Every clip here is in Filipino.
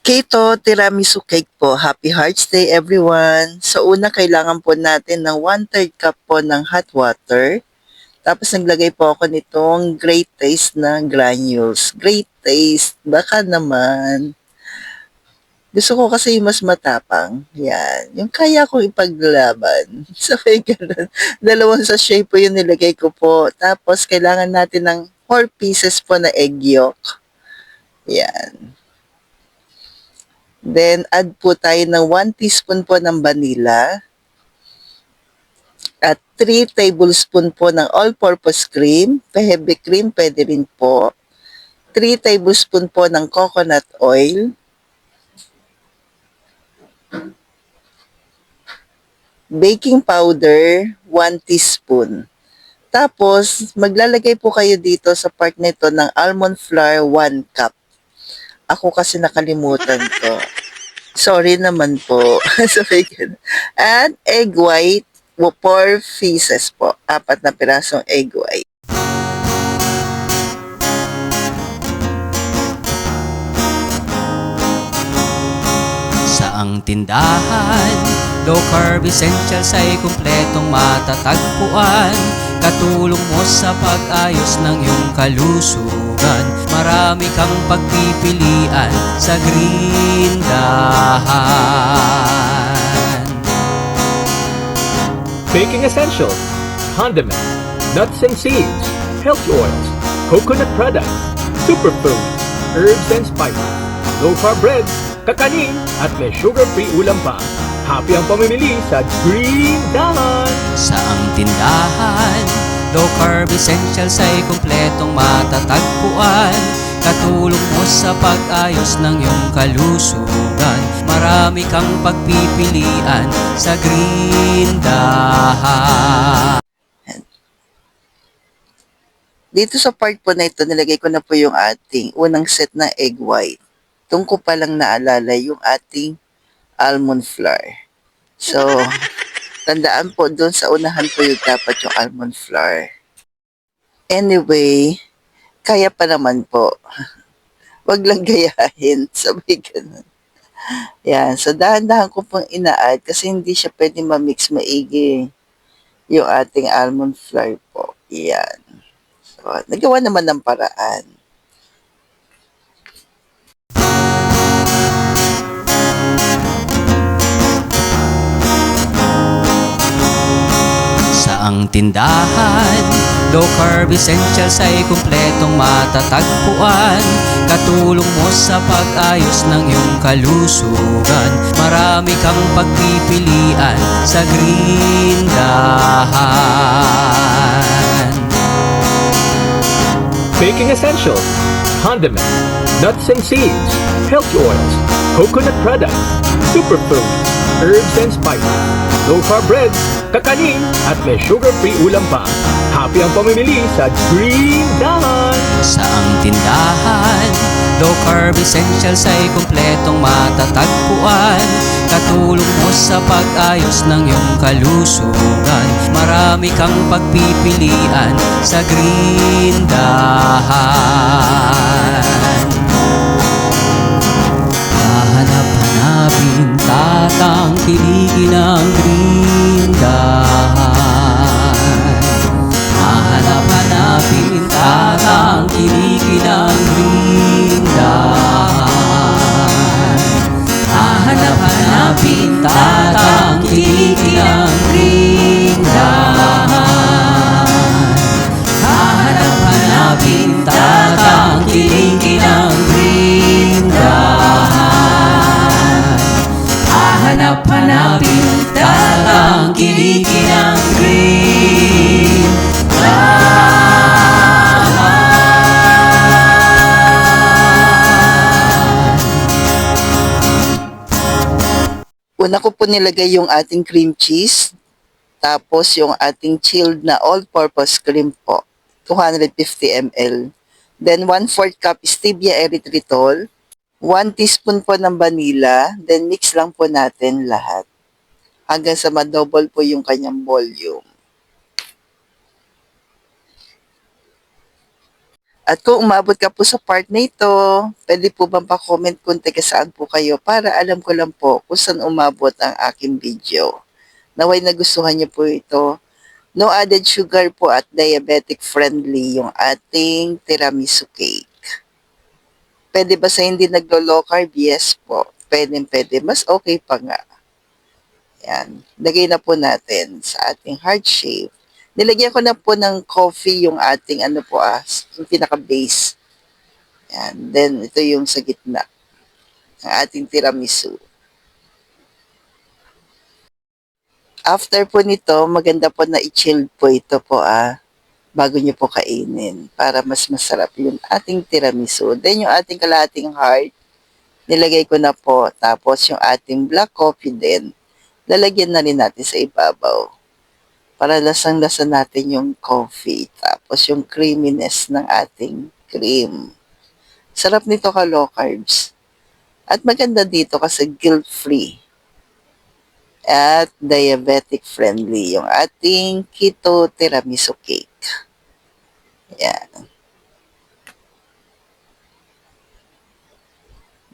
Keto tiramisu cake po. Happy Hearts Day everyone! Sa una, kailangan po natin ng 1/3 cup po ng hot water. Tapos naglagay po ako nitong Great Taste na granules. Great Taste, baka naman. Gusto ko kasi yung mas matapang. Yan. Yung kaya kong ipaglaban. Sabay ganun. Dalawang sachet po yung nilagay ko po. Tapos kailangan natin ng 4 pieces po na egg yolk. Yan. Then, add po tayo ng 1 teaspoon po ng vanilla at 3 tablespoon po ng all-purpose cream. Heavy cream, pwede rin po. 3 tablespoon po ng coconut oil. Baking powder, 1 teaspoon. Tapos, maglalagay po kayo dito sa part nito ng almond flour, 1 cup. Ako kasi nakalimutan ko. Sorry naman po. At egg white, 4 pieces po. 4 na pirasong egg white. Saang tindahan, low carb essentials ay kumpletong matatagpuan. Katulong mo sa pag-ayos ng iyong kalusugan. Marami kang pagpipilian sa Grindahan. Baking essentials, condiments, nuts and seeds, healthy oils, coconut products, superfoods, herbs and spices, low-carb breads, kakanin, at may sugar-free ulam pa. Happy ang pamimili sa Grindahan! Saang tindahan, low carb essentials ay kumpletong matatagpuan. Katulong mo sa pag-ayos ng iyong kalusugan. Marami kang pagpipilian sa Grindahan. Dito sa part po na ito, nilagay ko na po yung ating unang set na egg white. Doon ko palang naalala yung ating almond flour. So, tandaan po doon sa unahan po yung dapat yung almond flour. Anyway, kaya pa naman po. Wag lang gayahin. Sabi ganun. Yan. So, dahan-dahan ko pong ina-add kasi hindi siya pwede ma-mix maigi yung ating almond flour po. Yan. So, nagawa naman ng paraan. Saang tindahan, low carb essentials ay kumpletong matatagpuan. Katulong mo sa pag-ayos ng iyong kalusugan. Marami kang pagpipilian sa Grindahan. Baking essentials, condiments, nuts and seeds, healthy oils, coconut products, superfoods, herbs and spices, low-carb breads, kakanin, at may sugar-free ulam pa. Happy ang pamimili sa Grindahan! Saang tindahan, low carb essentials ay kumpletong matatagpuan. Katulong mo sa pag-ayos ng iyong kalusugan. Marami kang pagpipilian sa Grindahan. Hahanap-hanapin, tatangkilikin ang Grindahan. Hahanap-hanapin, tatangkilikin ang Grindahan. Hahanap-hanapin, tatangkilikin ang Grindahan. Hahanap-hanapin, tatangkilikin ang Grindahan. Hahanap-hanapin, tatangkilikin ang Una ko po nilagay yung ating cream cheese, tapos yung ating chilled na all-purpose cream po, 250 ml. Then 1/4 cup stevia erythritol, 1 teaspoon po ng vanilla, then mix lang po natin lahat hanggang sa ma-double po yung kanyang volume. At kung umabot ka po sa part na ito, pwede po bang pa-comment kung taga saan po kayo para alam ko lang po kung saan umabot ang aking video. Naway nagustuhan niyo po ito. No added sugar po at diabetic friendly yung ating tiramisu cake. Pwede ba sa hindi naglo-low carb? Yes po. Pwede. Mas okay pa nga. Yan. Lagay na po natin sa ating heart shape. Nilagyan ko na po ng coffee yung ating yung pinaka-base. Yan. Then, ito yung sa gitna. Ang ating tiramisu. After po nito, maganda po na i-chill po ito po bago nyo po kainin para mas masarap yung ating tiramisu. Then, yung ating kalahating heart, nilagay ko na po. Tapos, yung ating black coffee din, lalagyan na rin natin sa ibabaw. Para lasang-lasa natin yung coffee. Tapos yung creaminess ng ating cream. Sarap nito ka low carbs. At maganda dito kasi guilt-free. At diabetic friendly yung ating keto tiramisu cake. Yan.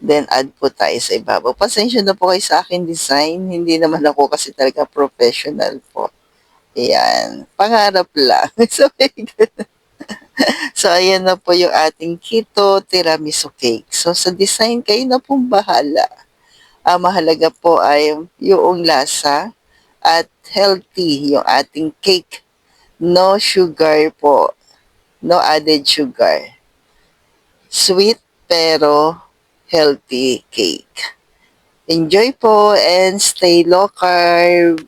Then add po tayo sa ibabaw. Pasensya na po kayo sa akin design. Hindi naman ako kasi talaga professional po. Ayan. Pangarap lang. So, ayan na po yung ating keto tiramisu cake. So, sa design, kayo na pong bahala. Mahalaga po ay yung lasa at healthy yung ating cake. No sugar po. No added sugar. Sweet pero healthy cake. Enjoy po and stay low carb.